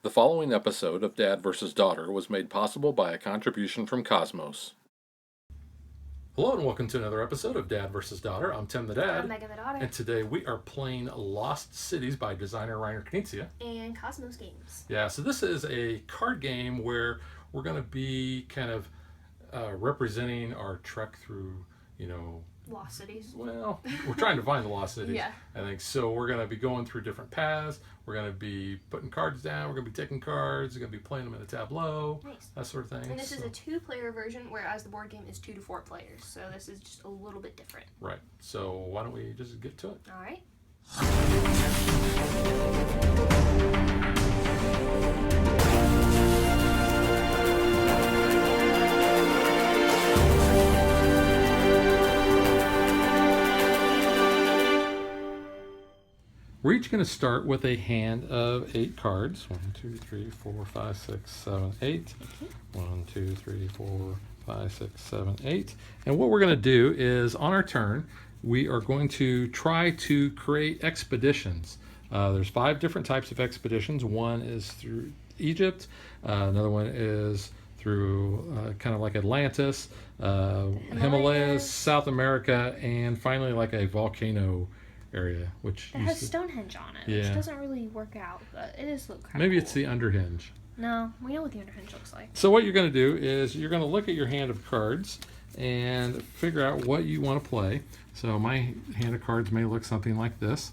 The following episode of Dad vs. Daughter was made possible by a contribution from Cosmos. Hello and welcome to another episode of Dad vs. Daughter. I'm Tim the Dad. I'm Megan the Daughter. And today we are playing Lost Cities by designer Reiner Knizia. And Cosmos Games. Yeah, so this is a card game where we're going to be kind of representing our trek through, Lost Cities. Well, we're trying to find the lost cities. Yeah. I think so. We're going to be going through different paths. We're going to be putting cards down. We're going to be taking cards. We're going to be playing them in a tableau. Nice. That sort of thing. And this is a 2-player version, whereas the board game is 2 to 4 players. So this is just a little bit different. Right. So why don't we just get to it? All right. We're each going to start with a hand of 8 cards. 1, 2, 3, 4, 5, 6, 7, 8. 1, 2, 3, 4, 5, 6, 7, 8. And what we're going to do is on our turn, we are going to try to create expeditions. There's 5 different types of expeditions. One is through Egypt. Another one is through kind of like Atlantis, Himalayas, South America, and finally like a volcano area, which it has Stonehenge on it, which doesn't really work out, but it is look kind of maybe cool. It's the underhinge. No, we know what the underhinge looks like. So what you're going to do is you're going to look at your hand of cards and figure out what you want to play. So my hand of cards may look something like this.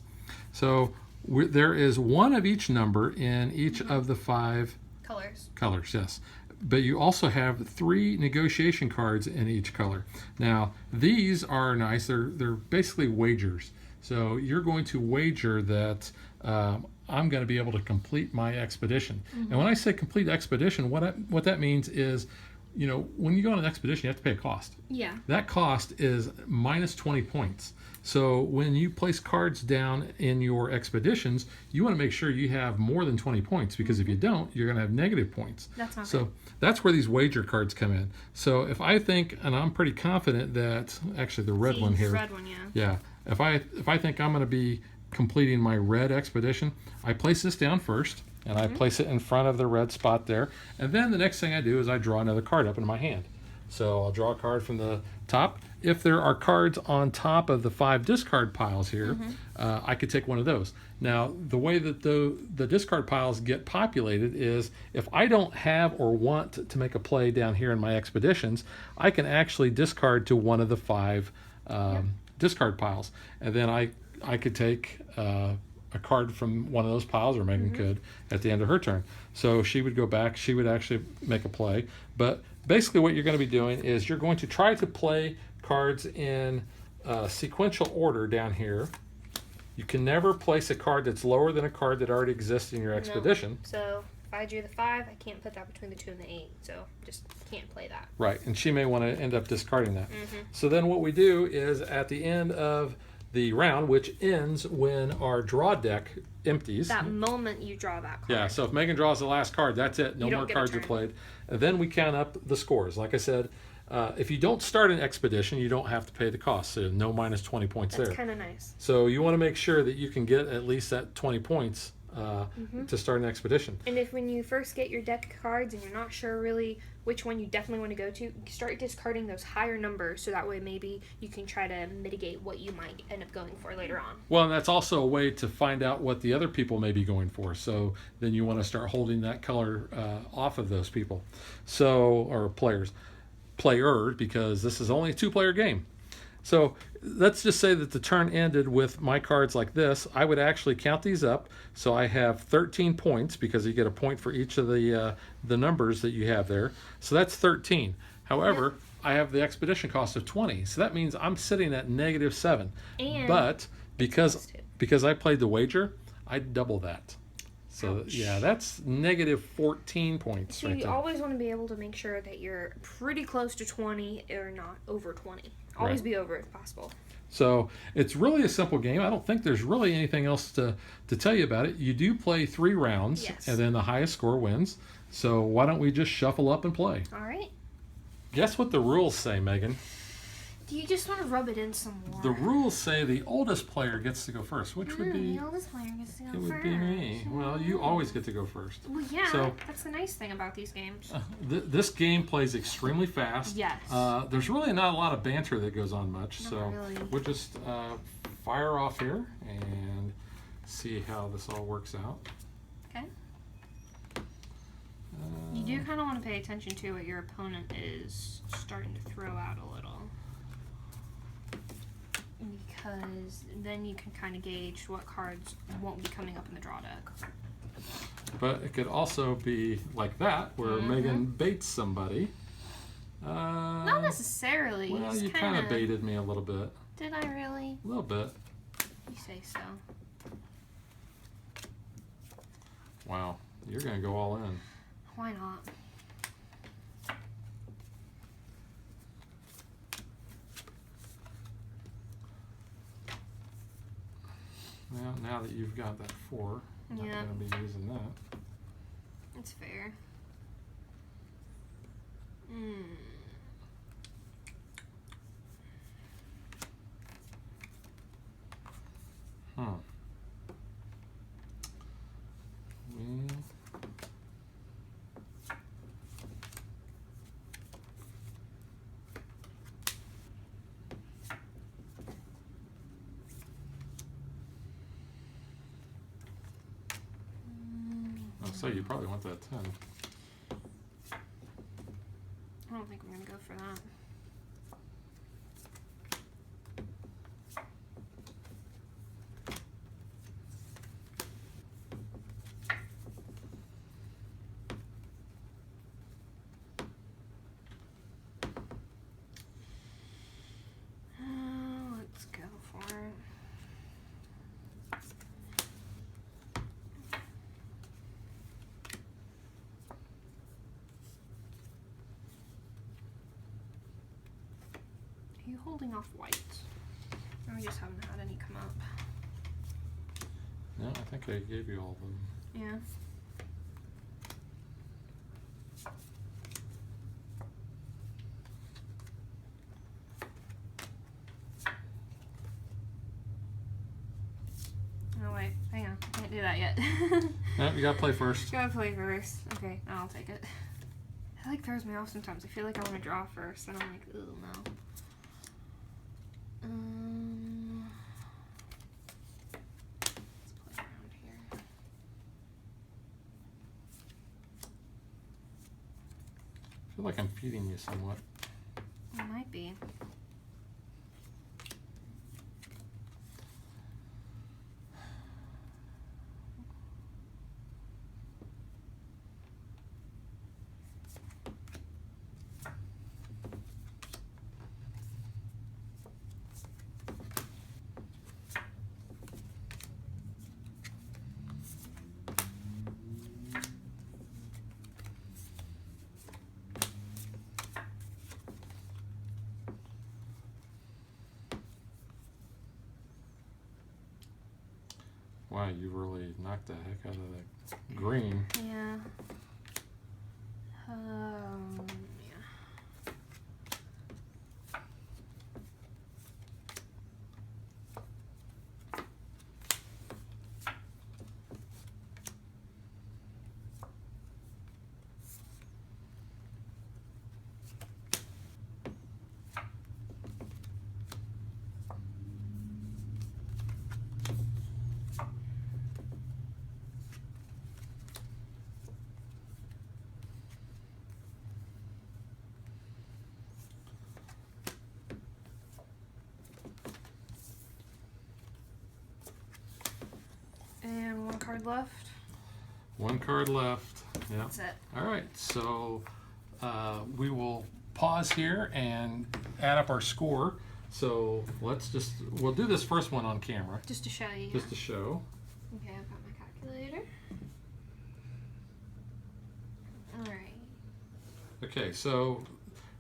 So there is one of each number in each of the 5 colors, yes. But you also have 3 negotiation cards in each color. Now these are nice. They're basically wagers. So you're going to wager that I'm going to be able to complete my expedition. And when I say complete expedition, what that means is, when you go on an expedition, you have to pay a cost. Yeah. That cost is minus 20 points. So when you place cards down in your expeditions, you want to make sure you have more than 20 points, because if you don't, you're going to have negative points. That's not so good. That's where these wager cards come in. So if I think, and I'm pretty confident that, actually the red one here. Red one, yeah. Yeah. If I think I'm going to be completing my red expedition, I place this down first, and I place it in front of the red spot there. And then the next thing I do is I draw another card up in my hand. So I'll draw a card from the top. If there are cards on top of the 5 discard piles here, I could take one of those. Now, the way that the discard piles get populated is if I don't have or want to make a play down here in my expeditions, I can actually discard to one of the 5 discard piles. And then I could take a card from one of those piles, or Megan could, at the end of her turn. So she would go back, she would actually make a play. But basically what you're going to be doing is you're going to try to play cards in sequential order down here. You can never place a card that's lower than a card that already exists in your expedition. No. So if I drew the 5, I can't put that between the 2 and the 8. So just can't play that. Right, and she may want to end up discarding that. So then what we do is at the end of the round, which ends when our draw deck empties. That moment you draw that card. Yeah, so if Megan draws the last card, that's it. No more cards are played. And then we count up the scores. Like I said, if you don't start an expedition, you don't have to pay the cost. So no minus 20 points there. That's kind of nice. So you want to make sure that you can get at least that 20 points to start an expedition. And if when you first get your deck of cards and you're not sure really which one you definitely want to go to, start discarding those higher numbers, so that way maybe you can try to mitigate what you might end up going for later on. Well, and that's also a way to find out what the other people may be going for. So then you want to start holding that color off of those people. So, or players, because this is only a 2-player game. So let's just say that the turn ended with my cards like this. I would actually count these up. So I have 13 points, because you get a point for each of the numbers that you have there. So that's 13. However, I have the expedition cost of 20. So that means I'm sitting at negative 7. And because I played the wager, I double that. So ouch. Yeah, that's negative 14 points. So right you there. always want to be able to make sure that you're pretty close to 20 or not over 20. Always Right. be over if possible. So it's really a simple game. I don't think there's really anything else to tell you about it. You do play 3 rounds, Yes. and then the highest score wins. So why don't we just shuffle up and play? All right. Guess what the rules say, Megan? Do you just want to rub it in some more? The rules say the oldest player gets to go first, which would be... The oldest player gets to go It would first. be me. Well, you always get to go first. Well, yeah, So- that's the nice thing about these games. This game plays extremely fast. Yes. There's really not a lot of banter that goes on much, Not so really. we'll just fire off here and see how this all works out. Okay. You do kind of want to pay attention to what your opponent is starting to throw out a little. Because then you can kind of gauge what cards won't be coming up in the draw deck. But it could also be like that, where Megan baits somebody. Not necessarily. Well, just you kind of baited me a little bit. Did I really? A little bit. You say so. Wow. You're going to go all in. Why not? Well, now that you've got that 4, I'm not Yeah. going to be using that. That's fair. Huh. Well, so you probably want that 10. I don't think I'm gonna go for that. Let's go for it. Are you holding off white? Or we just haven't had any come up? No, I think I gave you all of them. Yeah. Oh wait, hang on. I can't do that yet. No, you got to play first. Gotta play first. Okay, I'll take it. It like throws me off sometimes. I feel like I want to draw first, and I'm like, ooh, no. Let's play around here. I feel like I'm feeding you somewhat. It might be. Wow, you really knocked the heck out of that green. Yeah. Yeah. And one card left. One card left. Yeah. That's it. All right, so we will pause here and add up our score. So we'll do this first one on camera, Just to show you. just to show. Okay, I've got my calculator. Alright. Okay, so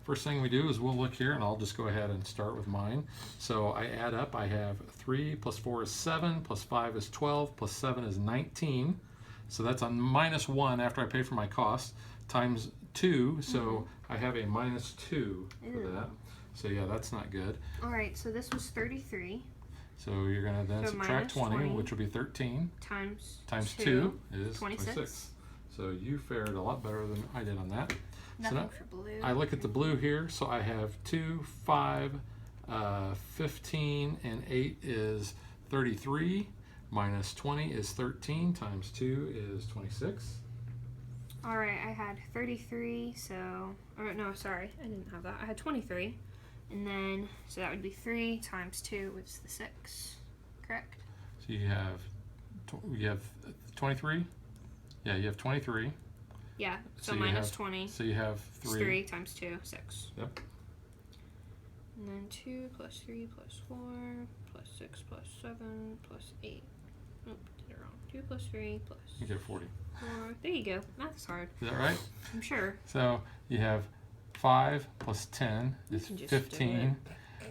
first thing we do is we'll look here, and I'll just go ahead and start with mine. So I add up, I have 3 plus 4 is 7, plus 5 is 12, plus 7 is 19. So that's a minus 1 after I pay for my cost, times 2, so I have a minus 2 for Ew. that. So yeah, that's not good. All right, so this was 33 So you're gonna then So subtract minus 20, 20 which will be 13 times times 2 2 is 26. 26. So you fared a lot better than I did on that. Nothing now for blue. I look at the blue here, so I have 2, 5, 15, and 8 is 33. Minus 20 is 13 times 2 is 26. All right, I had 33, or no, sorry, I didn't have that. I had 23, and then, so that would be 3 times 2, which is the 6, correct? So you have 23? Yeah, you have 23. Yeah, so you minus have- 20 So you have is 3 times 2, 6. Yep. And then 2 plus 3 plus 4 plus 6 plus 7 plus 8. Nope, did it wrong. 2 plus 3 plus You get 40. 4. There you go. Math is hard, Is that right? I'm sure. So you have 5 plus 10 is can just do 15.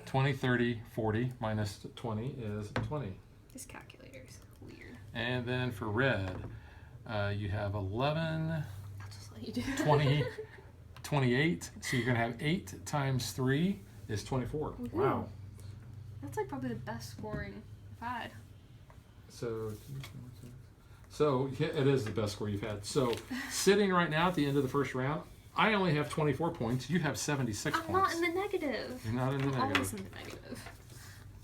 20, 30, 40 minus 20 is 20. This calculator is weird. And then for red, you have 11, I'll just let you do it. 20, 28. So you're going to have 8 times 3 is 24. Woohoo. Wow. That's like probably the best scoring I've had. So yeah, it is the best score you've had. So sitting right now at the end of the first round, I only have 24 points. You have 76 I'm points. not in the negative. You're not in the I'm always negative. in the negative.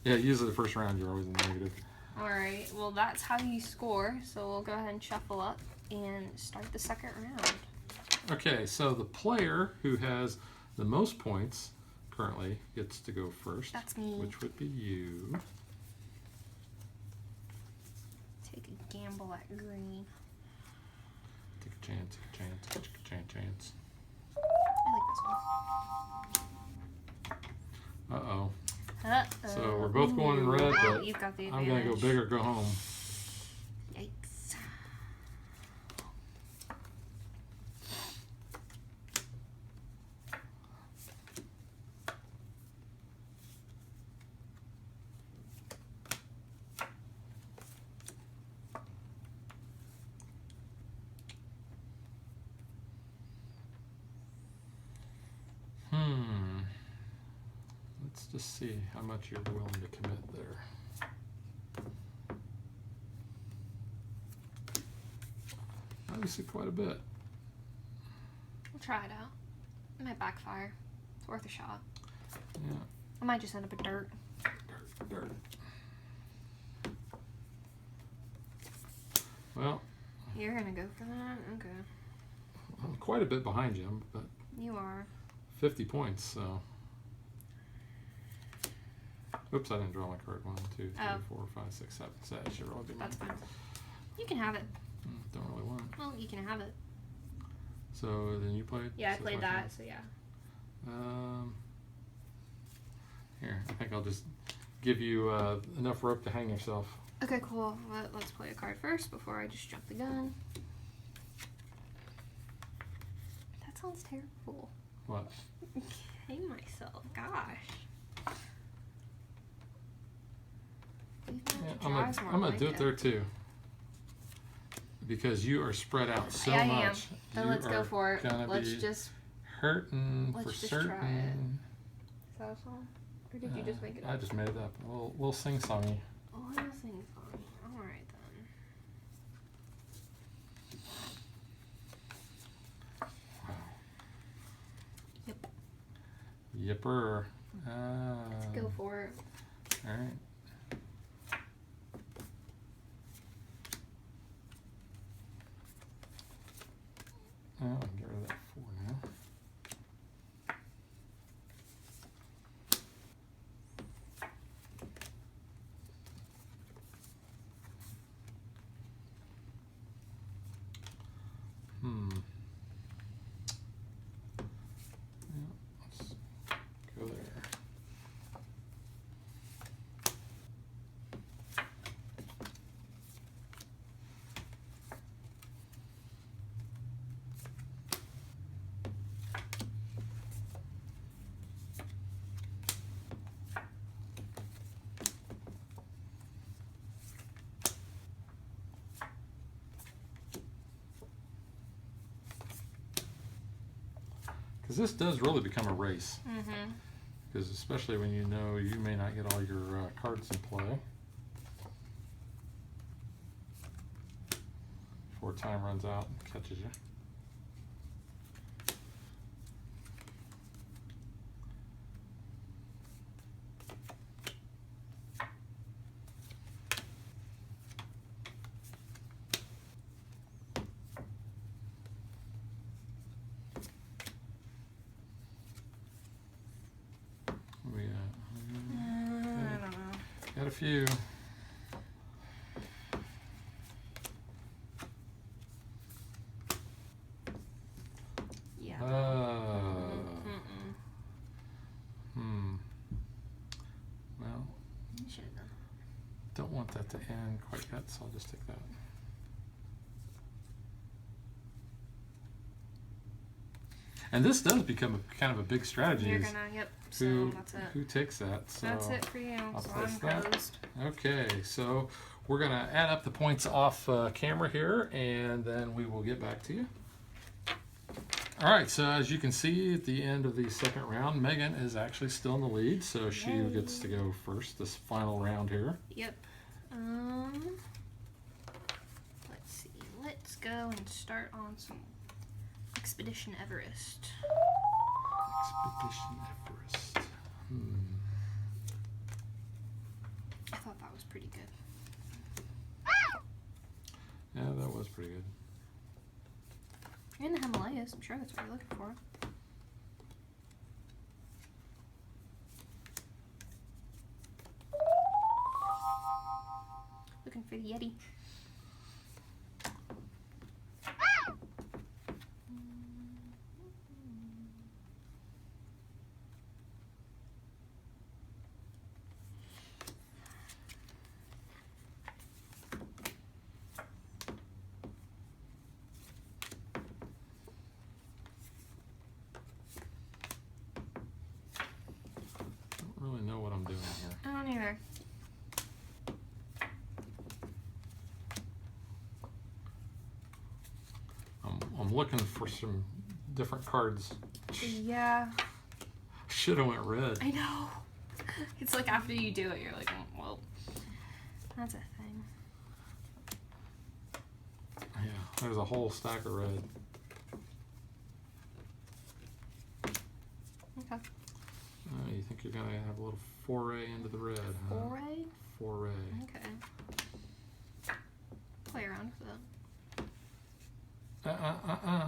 Yeah, usually the first round you're always in the negative. Alright, well that's how you score. So we'll go ahead and shuffle up and start the second round. Okay, so the player who has the most points currently gets to go first. That's me. Which would be you. Take a gamble at green. Take a chance, take a chance, take a chance. I like this one. Uh-oh. So Uh-oh. we're both going in red, Oh, but you've got the I'm advantage. going to go big or go home. Yikes. Let's just see how much you're willing to commit there. Obviously quite a bit. We'll try it out. It might backfire. It's worth a shot. Yeah. I might just end up in dirt. Dirt. Well, You're gonna go for that? Okay. I'm quite a bit behind you, but You are. 50 points, so. Oops, I didn't draw my card. 1, 2, 3, Oh. 4, 5, 6, 7. So that should really be mine. That's fine. You can have it. Don't really want it. Well, you can have it. So then you played? Yeah, I So played it's my that, so yeah. turn. Here, I think I'll just give you enough rope to hang yourself. Okay, cool. Let's play a card first before I just jump the gun. That sounds terrible. What? Hang myself. Gosh. Yeah, I'm gonna do it there too. Because you are spread out so I am. much. Then You let's go are for it. gonna Let's be just. hurting let's for just certain. try it. Is that a song? Or did you just make it up? I just made it up. A little sing-songy. Oh, I'm gonna sing a song. Alright then. Yep. Yipper. Let's go for it. All right. Oh, I can get rid of that 4 now. Yeah, let's go there. Because this does really become a race. Mm-hmm. because especially when you know you may not get all your cards in play before time runs out and catches you. We I don't know. got a few. Yeah. Well, Should've done. don't want that to end quite yet, so I'll just take that. And this does become a kind of a big strategy. You're is gonna, yep. So who that's it. who takes that? So That's it for you. I'll So place I'm that. closed. Okay, so we're gonna add up the points off camera here, and then we will get back to you. All right, so as you can see at the end of the second round, Megan is actually still in the lead, so she Yay. gets to go first this final round here. Yep. Let's see. Let's go and start on some Expedition Everest. Expedition Everest. I thought that was pretty good. Yeah, that was pretty good. You're in the Himalayas. I'm sure that's what you're looking for. Looking for the Yeti. Don't really know what I'm doing here. I don't either. I'm looking for some different cards. Yeah, Should have went red. I know. It's like after you do it, you're like, oh, well, that's a thing. Yeah, there's a whole stack of red. Okay. You think you're gonna have a little foray into the red, huh? Foray? Foray. Okay. Play around with it.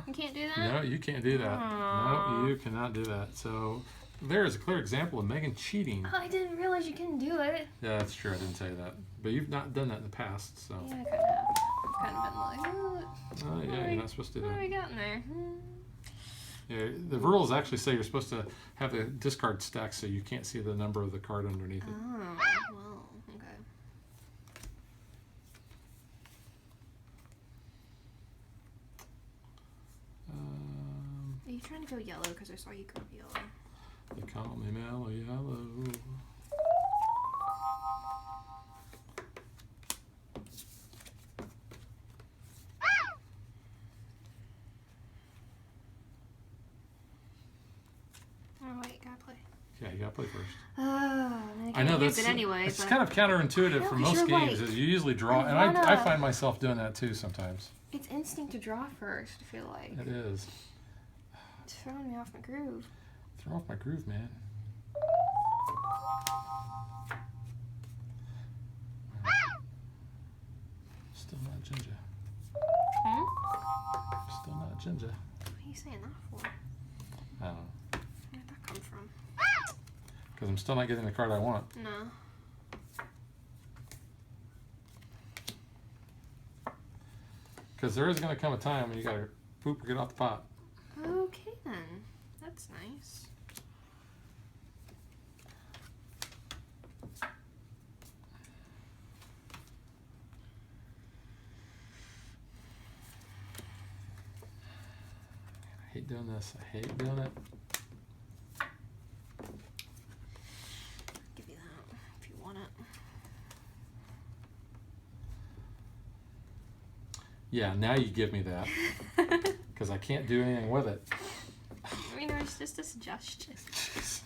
You can't do that? No, you can't do that. Aw. No, you cannot do that. So there is a clear example of Megan cheating. Oh, I didn't realize you couldn't do it. Yeah, that's true. I didn't say that. But you've not done that in the past, so. Yeah, I could have. I've kind of been like, Oh, yeah, you're not supposed to do what do that. we got in there? Yeah, the rules actually say you're supposed to have the discard stack so you can't see the number of the card underneath it. Oh, well, okay. Are you trying to go yellow? Because I saw you go yellow. They call me Mellow Yellow. Oh, wait, gotta play. Yeah, you gotta play first. Oh, I know that's it anyway. it's but kind of counterintuitive No, for 'cause most you're games. right. Is you usually draw, I and I wanna- find myself doing that too sometimes. it's instinct to draw first, I feel like. It is. It's throwing me off my groove. Throw off my groove, man. Still not Ginger. Hmm? Still not Ginger. What are you saying that for? I don't know. Where'd that come from? Because I'm still not getting the card I want. No. Because there is going to come a time when you got to poop or get off the pot. Okay then. That's nice. I hate doing this. I hate doing it. Give you that if you want it. Yeah, now you give me that. Because I can't do anything with it. I mean, it was just a suggestion. Jeez.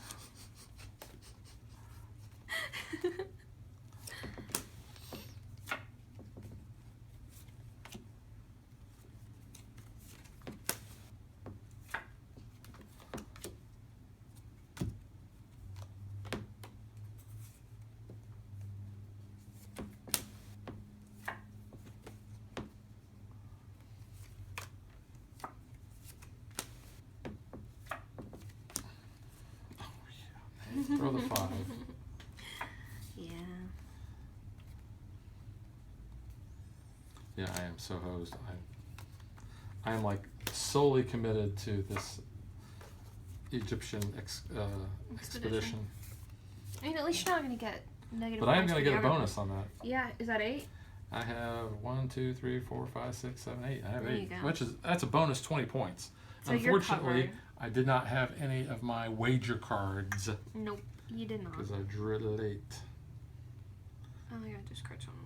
Throw the 5. Yeah. Yeah, I am so hosed. I am like solely committed to this Egyptian expedition. I mean, at least you're not going to get negative. But I am points going for to get a the other bonus on that. Yeah, is that 8? I have 1, 2, 3, 4, 5, 6, 7, 8. I have There you 8, go. That's a bonus 20 points. So you're Unfortunately, covered. I did not have any of my wager cards Nope, you did not. because I drew it late. Oh, I gotta discard someone.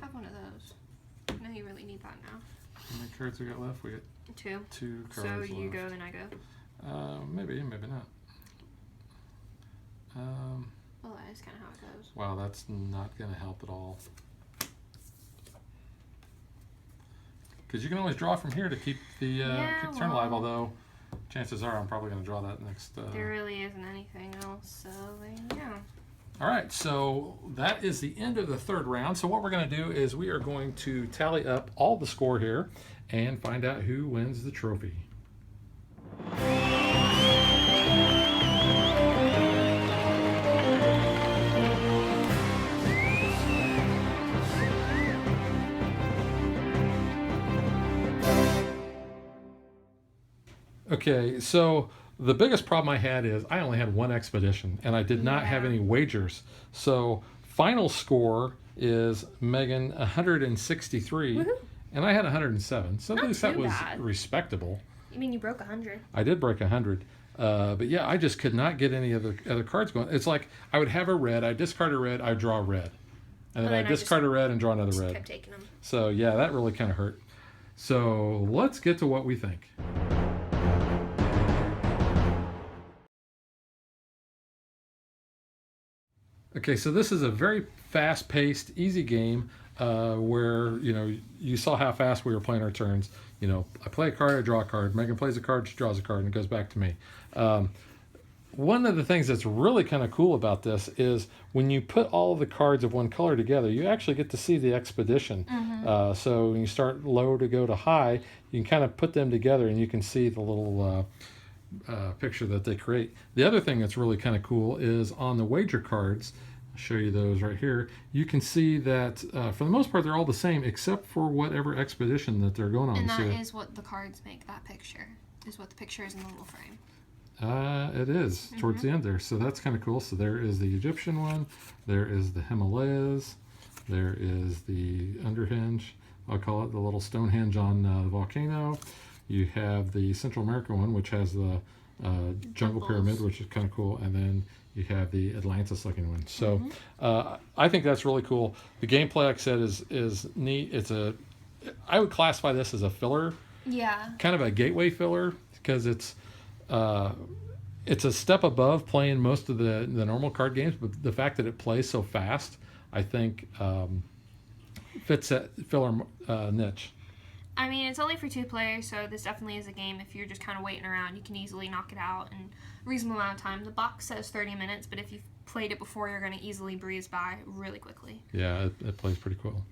Have one of those. No, you really need that now. How many cards we got left? We got 2. 2 So cards you left. go, then I go. Maybe not. Well, that is kind of how it goes. Wow, that's not going to help at all. Because you can always draw from here to keep the keep the turn alive, although chances are I'm probably going to draw that next. There really isn't anything else, so there you go. All right, so that is the end of the third round. So what we're going to do is we are going to tally up all the score here and find out who wins the trophy. Okay, so the biggest problem I had is I only had one expedition and I did not have Yeah. any wagers. So final score is Megan 163 Woohoo. and I had 107. So at Not least that too was bad. respectable. You mean you broke 100? I did break 100. But yeah, I just could not get any other cards going. It's like I would have a red, I discard a red, I draw a red. And then I then I just discard a red and draw another Just red. kept taking them. So yeah, that really kind of hurt. So let's get to what we think. Okay, so this is a very fast-paced, easy game where, you saw how fast we were playing our turns. I play a card, I draw a card. Megan plays a card, she draws a card, and it goes back to me. One of the things that's really kind of cool about this is when you put all of the cards of one color together, you actually get to see the expedition. So when you start low to go to high, you can kind of put them together and you can see the little picture that they create. The other thing that's really kind of cool is on the wager cards. I'll show you those right here. You can see that for the most part they're all the same except for whatever expedition that they're going on. And that So, is what the cards make, that picture. Is what the picture is in the little frame. it is towards the end there. So that's kind of cool. So there is the Egyptian one. There is the Himalayas. There is the underhinge. I'll call it the little Stonehenge on the volcano. You have the Central American one, which has the jungle Temples. pyramid, which is kind of cool. And then you have the Atlantis looking one. So I think that's really cool. The gameplay, like I said, is neat. I would classify this as a filler, Yeah. kind of a gateway filler, because it's a step above playing most of the normal card games, but the fact that it plays so fast, I think fits that filler niche. I mean, it's only for 2 players, so this definitely is a game. If you're just kind of waiting around, you can easily knock it out in a reasonable amount of time. The box says 30 minutes, but if you've played it before, you're going to easily breeze by really quickly. Yeah, it plays pretty cool.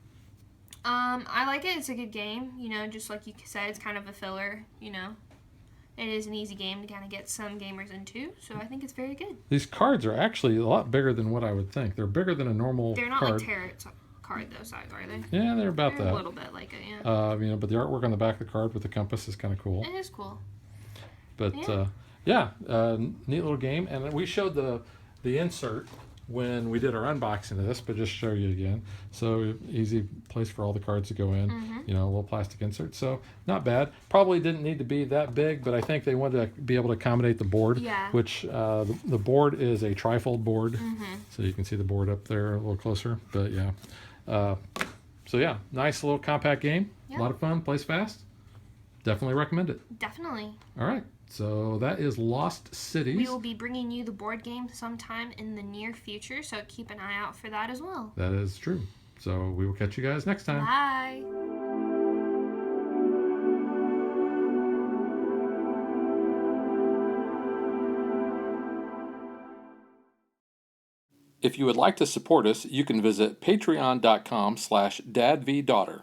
I like it. It's a good game. Just like you said, it's kind of a filler. It is an easy game to kind of get some gamers into, so I think it's very good. These cards are actually a lot bigger than what I would think. They're bigger than a normal They're not card. like tarot card though size, are they? Yeah, they're about They're that. a little bit like it, yeah. But the artwork on the back of the card with the compass is kind of cool. It is cool. But neat little game. And we showed the insert when we did our unboxing of this, but just show you again. So easy place for all the cards to go in. A little plastic insert. So not bad. Probably didn't need to be that big, but I think they wanted to be able to accommodate the board. Yeah. Which the board is a trifold board. So you can see the board up there a little closer. But yeah. So yeah, nice little compact game. Yeah. A lot of fun. Plays fast. Definitely recommend it. Definitely. All right. So that is Lost Cities. We will be bringing you the board game sometime in the near future, so keep an eye out for that as well. That is true. So we will catch you guys next time. Bye. If you would like to support us, you can visit patreon.com/dadvdaughter.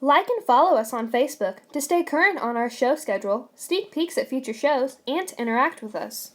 Like and follow us on Facebook to stay current on our show schedule, sneak peeks at future shows, and to interact with us.